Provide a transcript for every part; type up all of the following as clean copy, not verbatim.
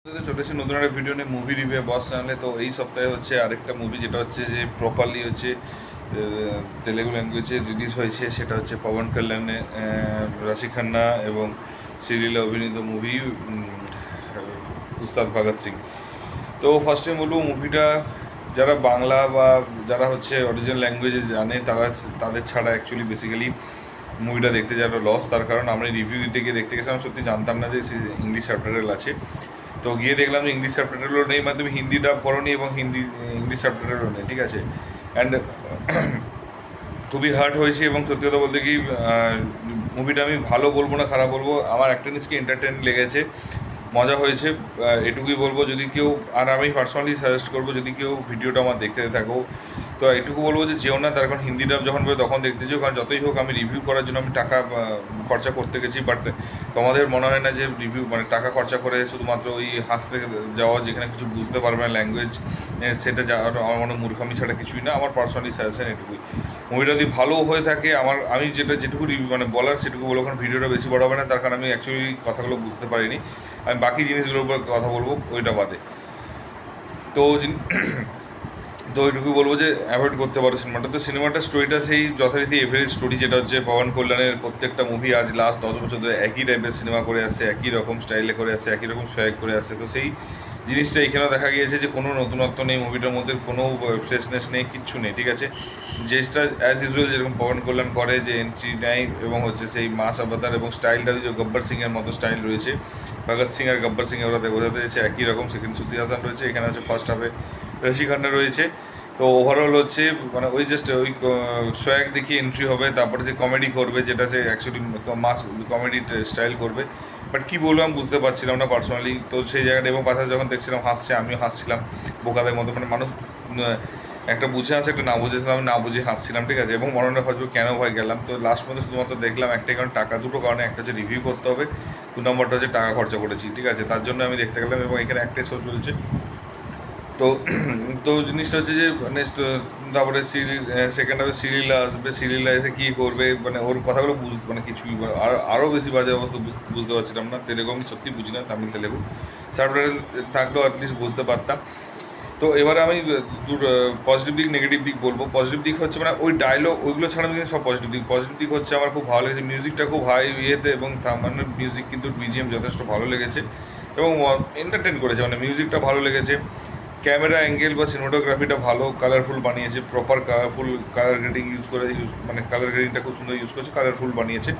চলে এসেছি নতুন একটা ভিডিও নিয়ে মুভি রিভিউ বস চ্যানেলে। তো এই সপ্তাহে হচ্ছে আরেকটা মুভি যেটা হচ্ছে যে প্রপারলি হচ্ছে তেলেগু ল্যাঙ্গুয়েজে রিলিজ হয়েছে, সেটা হচ্ছে পবন কল্যাণে রাশি খান্না এবং শ্রীলীলা অভিনীত মুভি উস্তাদ ভগৎ সিং। তো ফার্স্টে বলবো মুভিটা যারা বাংলা বা যারা হচ্ছে অরিজিনাল ল্যাঙ্গুয়েজে জানে তাদের ছাড়া অ্যাকচুয়ালি বেসিক্যালি মুভিটা দেখতে যাওয়াটা লস। তার কারণ আমি রিভিউ দিতে গিয়ে দেখতে গেছিলাম, সত্যি জানতাম না যে ইংলিশ সাবটাইটেল আছে। তো গিয়ে দেখলাম যে ইংলিশ সাবটাইটেলও নেই, মানে তুমি হিন্দি ডাব করোনি এবং ইংলিশ সাবটাইটেলও নেই, ঠিক আছে। অ্যান্ড খুবই হার্ট হয়েছে এবং সত্যি কথা বলতে কি মুভিটা আমি ভালো বলবো না খারাপ বলবো, আমার একটা জিনিসকে এন্টারটেন লেগেছে, মজা হয়েছে, এটুকুই বলবো। যদি কেউ, আর আমি পার্সোনালি সাজেস্ট করবো যদি কেউ ভিডিওটা আমার দেখতে থাকো, তো এটুকু বলবো যে যেও না, তার কারণ হিন্দি ডাব যখন বলে তখন দেখতে যেও, কারণ যতই হোক আমি রিভিউ করার জন্য আমি টাকা খরচা করতে গেছি। বাট তোমাদের মনে হয় না যে রিভিউ মানে টাকা খরচা করে শুধুমাত্র ওই হাসতে যাওয়া, যেখানে কিছু বুঝতে পারবে না ল্যাঙ্গুয়েজ, সেটা যাওয়ার আমার মনে মূর্খামি ছাড়া কিছুই না। আমার পার্সোনালি সাজেশন এটুকুই। মুভিটা যদি ভালো হয়ে থাকে, আমি যেটুকু রিভিউ মানে বলার সেটুকু বলবো, কারণ ভিডিওটা বেশি বড় হবে না, তার কারণ আমি অ্যাকচুয়ালি কথাগুলো বুঝতে পারিনি। আমি বাকি জিনিসগুলোর উপর কথা বলবো ওইটা বাদে। তো তো ওইটুকু বলবো যে অ্যাভয়েড করতে পারো সিনেমাটা। তো সিনেমাটার স্টোরিটা সেই যথারীতি এভারেজ স্টোরি, যেটা হচ্ছে পবন কল্যাণের প্রত্যেকটা মুভি আজ লাস্ট 10 বছর ধরে একই টাইপের সিনেমা করে আসছে, একই রকম স্টাইলে করে আসছে, একই রকম সোয়াগ করে আসছে। তো সেই জিনিসটা এখানেও দেখা গিয়েছে যে কোনো নতুনত্ব নেই মুভিটার মধ্যে, কোনো ফ্রেশনেস নেই, কিচ্ছু নেই, ঠিক আছে। যেটা অ্যাজ ইউজুয়াল যেরকম পবন কল্যাণ করে, যে এন্ট্রি নেয় এবং হচ্ছে সেই মাস অবতার এবং স্টাইলটা যে গব্বর সিংয়ের মতো স্টাইল রয়েছে, ভগৎ সিং আর গব্বর সিং ওরা বোঝাতে হয়েছে একই রকম। সেখানে শ্রুতি হাসান রয়েছে, এখানে হচ্ছে ফার্স্ট হাফে ঋষি খান্না রয়েছে। তো ওভারঅল হচ্ছে মানে ওই জাস্ট ওই সোয়াগ দেখিয়ে এন্ট্রি হবে, তারপরে যে কমেডি করবে, যেটা সে অ্যাকচুয়ালি মাস কমেডি স্টাইল করবে। বাট কী বলবো আমি বুঝতে পারছিলাম না পার্সোনালি। তো সেই জায়গাটা এবং পাশে যখন দেখছিলাম হাসছে, আমিও হাসছিলাম বোকাদের মতো, মানে মানুষ একটা বুঝে আসে একটা না বুঝেছিলাম, আমি না বুঝে হাসছিলাম, ঠিক আছে। এবং মনে হয়তো কেন ভয় গেলাম। তো লাস্ট পর্যন্ত শুধুমাত্র দেখলাম একটাই কারণ, টাকা, দুটো কারণে। একটা হচ্ছে রিভিউ করতে হবে, 2 নম্বরটা হচ্ছে টাকা খরচা করেছি, ঠিক আছে, তার জন্য আমি দেখতে গেলাম। এবং এখানে একটাই শো চলছে। তো তো জিনিসটা হচ্ছে যে নেক্সট, তারপরে সেকেন্ড হাফে শ্রীলীলা আসবে, শ্রীলীলা এসে কী করবে, মানে ওর কথাগুলো মানে কিছুই, আরও বেশি বাজে অবস্থা, বুঝতে পারছিলাম না। তেলেগু আমি সত্যি বুঝি না, তামিল তেলেগু সাবটাইটেল থাকলেও অ্যাটলিস্ট বলতে পারতাম। তো এবারে আমি পজিটিভ দিক নেগেটিভ দিক বলবো। পজিটিভ দিক হচ্ছে মানে ওই ডায়লগ ওইগুলো ছাড়া আমি কিন্তু সব পজিটিভ দিক। পজিটিভ দিক হচ্ছে আমার খুব ভালো লেগেছে মিউজিকটা, খুব হাই ইয়েতে, এবং মানে মিউজিক কিন্তু বিজিএম যথেষ্ট ভালো লেগেছে এবং এন্টারটেন করেছে, মানে মিউজিকটা ভালো লেগেছে। ক্যামেরা অ্যাঙ্গেল বা সিনেমাটোগ্রাফিটা ভালো, কালারফুল বানিয়েছে, প্রপার কালারফুল কালার গ্রেডিং মানে কালার গ্রেডিংটা খুব সুন্দর ইউজ করেছে, কালারফুল বানিয়েছে।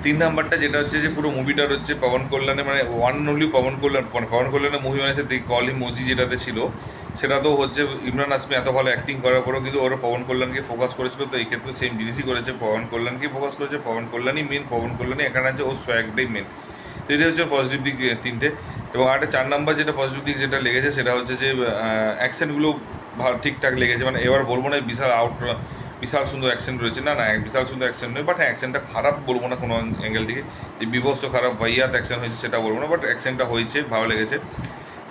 3 নাম্বারটা যেটা হচ্ছে যে পুরো মুভিটার হচ্ছে পবন কল্যাণে, মানে ওয়ান অনলি পবন কল্যাণের মুভি মানে দি কলি মোজি যেটাতে ছিল, সেটা তো হচ্ছে ইমরান হাশমি এত ভালো অ্যাক্টিং করার পরেও কিন্তু ওরা পবন কল্যাণকে ফোকাস করেছিল। তো এই ক্ষেত্রে সেম জিনিসই করেছে, পবন কল্যাণকে ফোকাস করেছে, পবন কল্যাণই মেন, পবন কল্যাণই এখানে আছে, ওর সোয়াগটাই মেন। তো এটা হচ্ছে পজিটিভ দিক তিনটে। এবং আরেকটা 4 নাম্বার যেটা পজিটিভ দিক যেটা লেগেছে, সেটা হচ্ছে যে অ্যাকশনগুলো ভালো ঠিকঠাক লেগেছে। মানে এবার বলবো না বিশাল সুন্দর অ্যাকশন রয়েছে, না না, বিশাল সুন্দর অ্যাকশন নয়, বাট অ্যাকশনটা খারাপ বলবো না কোনো অ্যাঙ্গেল থেকে, যে বিভৎস খারাপ ভাইয়াত অ্যাকশন হয়েছে সেটা বলবো না, বাট অ্যাকশনটা হয়েছে, ভালো লেগেছে।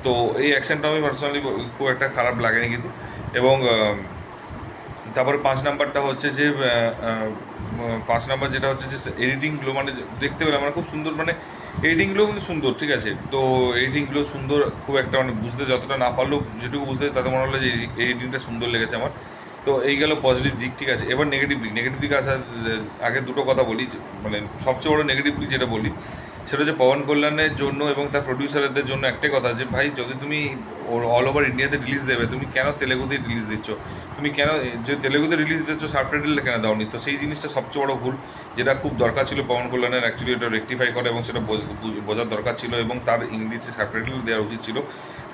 তো এই অ্যাকশনটা আমি পার্সোনালি খুব একটা খারাপ লাগেনি কিন্তু। এবং তারপরে 5 নাম্বারটা হচ্ছে যে 5 নাম্বার যেটা হচ্ছে যে এডিটিংগুলো, মানে দেখতে পেলাম মানে খুব সুন্দর, মানে এডিটিংগুলো কিন্তু সুন্দর, ঠিক আছে। তো এডিটিংগুলো সুন্দর, খুব একটা মানে বুঝতে যতটা না পারলেও যেটুকু বুঝতে তাতে মনে হলো যে এডিটিংটা সুন্দর লেগেছে আমার। তো এই গেল পজিটিভ দিক, ঠিক আছে। এবার নেগেটিভ দিকে আসার আগে দুটো কথা বলি, মানে সবচেয়ে বড় নেগেটিভ দিক যেটা বলি, সেটা হচ্ছে পবন কল্যাণের জন্য এবং তার প্রডিউসারদের জন্য একটাই কথা, যে ভাই যদি তুমি অল ওভার ইন্ডিয়াতে রিলিজ দেবে, তুমি কেন তেলেগুতে রিলিজ দিচ্ছ? তুমি কেন যে তেলেগুতে রিলিজ দিচ্ছ, সাবটাইটেল কেন দাওনি? তো সেই জিনিসটা সবচেয়ে বড় ভুল, যেটা খুব দরকার ছিল পবন কল্যাণের অ্যাকচুয়ালি এটা রেকটিফাই করে, এবং সেটা বোঝার দরকার ছিল, এবং তার ইংলিশে সাবটাইটেল দেওয়া উচিত ছিল।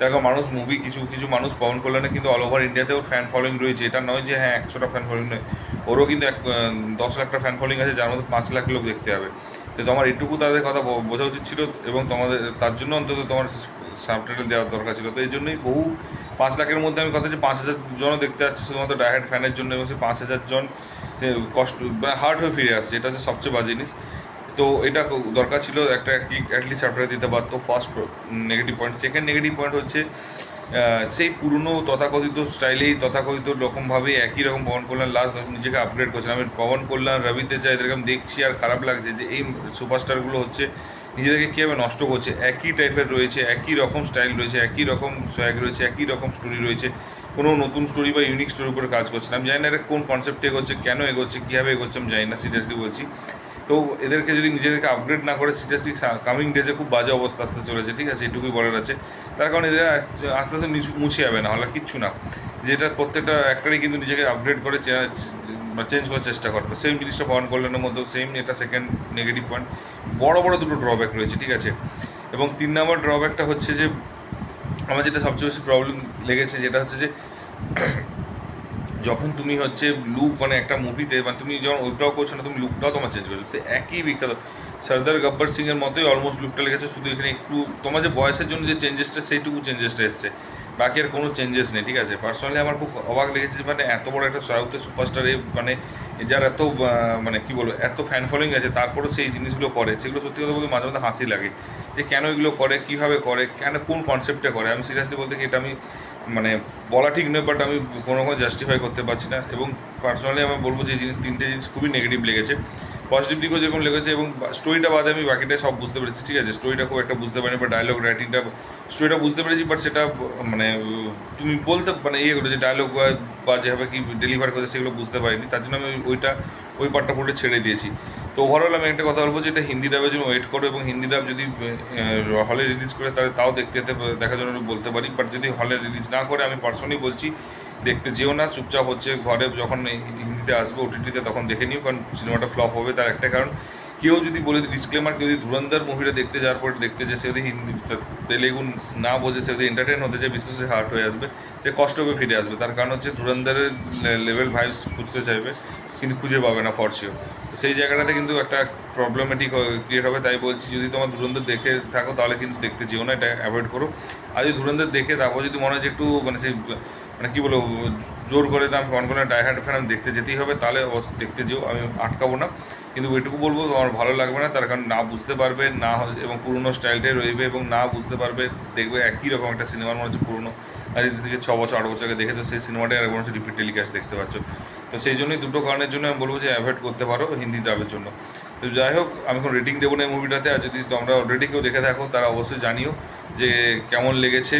দেখো মানুষ কিছু কিছু মানুষ পবন কল্যাণে কিন্তু অল ওভার ইন্ডিয়াতে ওর ফ্যান ফলোয়িং রয়েছে, এটা নয় যে হ্যাঁ 100টা ফ্যান ফলোয়িং নয়, ওরও কিন্তু 10 লাখটা ফ্যান ফলোয়িং আছে, যার মধ্যে 5 লাখ লোক দেখতে হবে। তো তোমার এটুকু তাদের কথা বোঝা উচিত ছিল, এবং তোমাদের তার জন্য অন্তত তোমার সাবটাইটেল দেওয়ার দরকার ছিল। তো এই জন্যই 5 লাখের মধ্যে আমি কথা যে 5,000 জনও দেখতে যাচ্ছে শুধুমাত্র ডাইহার্ড ফ্যানের জন্য, এবং সেই 5,000 জন কষ্ট হার্ট হয়ে ফিরে আসছে, এটা হচ্ছে সবচেয়ে বাজে জিনিস। তো এটা দরকার ছিল, একটা অ্যাটলিস্ট সাবটাইটেল দিতে পারতো, first negative point. Second negative point হচ্ছে সেই পুরনো তথাকথিত স্টাইলেই তথাকথিত রকমভাবে একই রকম পবন কল্যাণ লাস্ট নিজেকে আপগ্রেড করছে। আমি পবন কল্যাণ রবিতে যাই এরকম দেখছি আর খারাপ লাগছে যে এই সুপারস্টারগুলো হচ্ছে নিজেদেরকে কীভাবে নষ্ট করছে, একই টাইপের রয়েছে, একই রকম স্টাইল রয়েছে, একই রকম সোয়াগ রয়েছে, একই রকম স্টোরি রয়েছে, কোনো নতুন স্টোরি বা ইউনিক স্টোরির উপরে কাজ করছে না। আমি জানি না এটা কোন কনসেপ্টে এগোচ্ছে, কেন এগোচ্ছে, কীভাবে এগোচ্ছে আমি জানি না, সিরিয়াসলি বলছি। তো এদেরকে যদি নিজেদেরকে আপগ্রেড না করে, সিরিয়াসলি কামিং ডেজে খুব বাজে অবস্থা আসতে চলেছে, ঠিক আছে, এটুকুই বলার আছে। তার কারণ এদের আস্তে আস্তে মুছে যাবে না, হলে কিচ্ছু না। যেটা প্রত্যেকটা অ্যাক্টারই কিন্তু নিজেকে আপগ্রেড করে বা চেঞ্জ করার চেষ্টা করে। তো সেম জিনিসটা পবন কল্যাণের মধ্যেও সেম, এটা সেকেন্ড নেগেটিভ পয়েন্ট। বড় বড় দুটো ড্রব্যাক রয়েছে, ঠিক আছে। এবং 3 নম্বর ড্রব্যাকটা হচ্ছে যে আমার যেটা সবচেয়ে বেশি প্রবলেম লেগেছে, যেটা হচ্ছে যে যখন তুমি হচ্ছে লুক মানে একটা মুভিতে মানে তুমি যখন ওইটাও করছো না, তুমি লুকটাও তোমার চেঞ্জ করছো, সে একই বিখ্যাত সর্দার গব্বর সিংয়ের মতোই অলমোস্ট লুকটা লেগেছে, শুধু এখানে একটু তোমার যে বয়সের জন্য যে চেঞ্জেসটা সেইটুকু চেঞ্জেসটা এসছে, বাকি আর কোনো চেঞ্জেস নেই, ঠিক আছে। পার্সোনালি আমার খুব অবাক লেগেছে, মানে এত বড় একটা সাউথের সুপারস্টারে মানে যার এত মানে কী বলবো এত ফ্যান ফলোয়িং আছে, তারপরেও সেই জিনিসগুলো করে, সেগুলো সত্যি কথা বলতে মাঝে মাঝে হাসি লাগে যে কেন এগুলো করে, কীভাবে করে, কেন কোন কনসেপ্টে করে। আমি সিরিয়াসলি বলতে কি এটা আমি মানে বলা ঠিক নয়, বাট আমি কোনো জাস্টিফাই করতে পারছি না। এবং পার্সোনালি আমি বলবো যে তিনটে জিনিস খুবই নেগেটিভ লেগেছে। পজিটিভ দিকও যেরকম লেগেছে, এবং স্টোরিটা বাদে আমি বাকিটা সব বুঝতে পেরেছি, ঠিক আছে। স্টোরিটা খুব একটা বুঝতে পারিনি, বা ডায়লগ রাইটিংটা, স্টোরিটা বুঝতে পেরেছি, বাট সেটা মানে তুমি বলতে মানে ইয়ে করে যে ডায়লগ বা যেভাবে কি ডেলিভার করছে সেগুলো বুঝতে পারিনি, তার জন্য আমি ওই পার্টটা পুরো ছেড়ে দিয়েছি। তো ওভারঅল আমি একটা কথা বলবো যে এটা হিন্দি ডাবের জন্য ওয়েট করো, এবং হিন্দি ডাব যদি হলে রিলিজ করে তাহলে তাও দেখার জন্য বলতে পারি, বাট যদি হলে রিলিজ না করে আমি পার্সোনালি বলছি দেখতে যেও না, চুপচাপ হচ্ছে ঘরে যখন হিন্দিতে আসবে ওটিটিতে তখন দেখে নিও, কারণ সিনেমাটা ফ্লপ হবে। তার একটা কারণ, কেউ যদি বলে ডিসক্লেমার, কেউ যদি ধুরন্ধর মুভিটা দেখতে যাওয়ার পর দেখতে যে সে যদি হিন্দি তেলেগু না বোঝে, সে যদি এন্টারটেন হতে যায়, বিশেষ হার্ট হয়ে আসবে, সে কষ্ট করে ফিরে আসবে। তার কারণ হচ্ছে ধুরন্ধরের লেভেল ভাইবস খুঁজতে চাইবে, কিন্তু খুঁজে পাবে না ফর শিওর। তো সেই জায়গাটাতে কিন্তু একটা প্রবলেমেটিক ক্রিয়েট হবে। তাই বলছি যদি তোমার ধুরন্ধর দেখে থাকো তাহলে কিন্তু দেখতে যেও না, এটা অ্যাভয়েড করো। আর যদি ধুরন্ধর দেখে তারপর যদি মনে হয় যে একটু মানে সেই মানে কী বলবো জোর করে আমি মন করে ডাইহার্ড ফ্যান আমি দেখতে যেতেই হবে, তাহলে দেখতে যেও, আমি আটকাবো না। কিন্তু ওইটুকু বলবো আমার ভালো লাগবে না, তার কারণ না বুঝতে পারবে না, এবং পুরনো স্টাইলটাই রইবে, এবং না বুঝতে পারবে, দেখবে একই রকম একটা সিনেমার মনে হচ্ছে পুরনো আজ থেকে 6 বছর 8 বছর আগে দেখে, তো সেই সিনেমাটাই আর মনে হচ্ছে রিপিট টেলিকাস্ট দেখতে পাচ্ছ। তো সেই জন্যই দুটো কারণের জন্য আমি বলবো যে অ্যাভয়েড করতে পারো হিন্দি ডাবের জন্য। তো যাই হোক, আমি এখন রেটিং দেবো না এই মুভিটাতে। আর যদি তোমরা অলরেডি কেউ দেখে থাকো তারা অবশ্যই জানিও যে কেমন লেগেছে,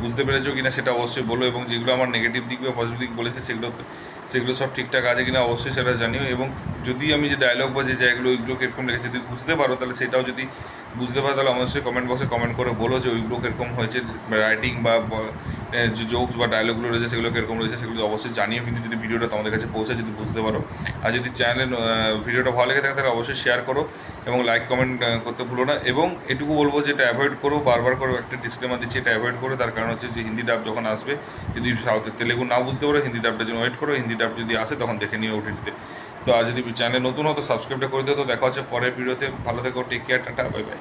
বুঝতে পেরেছো কিনা সেটা অবশ্যই বলো, এবং যেগুলো আমার নেগেটিভ দিক বা পজিটিভ দিক বলেছে সেগুলো সব ঠিকঠাক আছে কিনা অবশ্যই সেটা জানিও। এবং যদি আমি যে ডায়লগ বা যে জায়গাগুলো ওইগুলো কীরকম লেগেছে যদি বুঝতে পারো, তাহলে সেটাও যদি বুঝতে পারো তাহলে অবশ্যই কমেন্ট বক্সে কমেন্ট করে বলো যে ওইগুলো কীরকম হয়েছে, রাইটিং বা যে জোকস বা ডায়লগগুলো রয়েছে সেগুলো কীরকম রয়েছে সেগুলো অবশ্যই জানিও। কিন্তু যদি ভিডিওটা তোমাদের কাছে পৌঁছায়, যদি বুঝতে পারো, আর যদি চ্যানেলে ভিডিওটা ভালো লেগে থাকে তাহলে অবশ্যই শেয়ার করো এবং লাইক কমেন্ট করতে ভুলো না। এবং এটুকু বলবো যে এটা অ্যাভয়েড করো, বারবার করো, একটা ডিসক্লেমার দিচ্ছি, এটা অ্যাভয়েড করো। তার কারণ হচ্ছে যে হিন্দি ডাব যখন আসবে, যদি সাউথের তেলেগু না বুঝতে পারো, হিন্দি ডাবটার জন্য ওয়েট করো, হিন্দি ডাব যদি আসে তখন দেখে নিও ওটিটিতে। তো আর যদি চ্যানেল নতুন হতো সাবস্ক্রাইবটা করে দিও। তো দেখা হচ্ছে পরের ভিডিওতে, ভালো থেকো, take care, tata, bye by.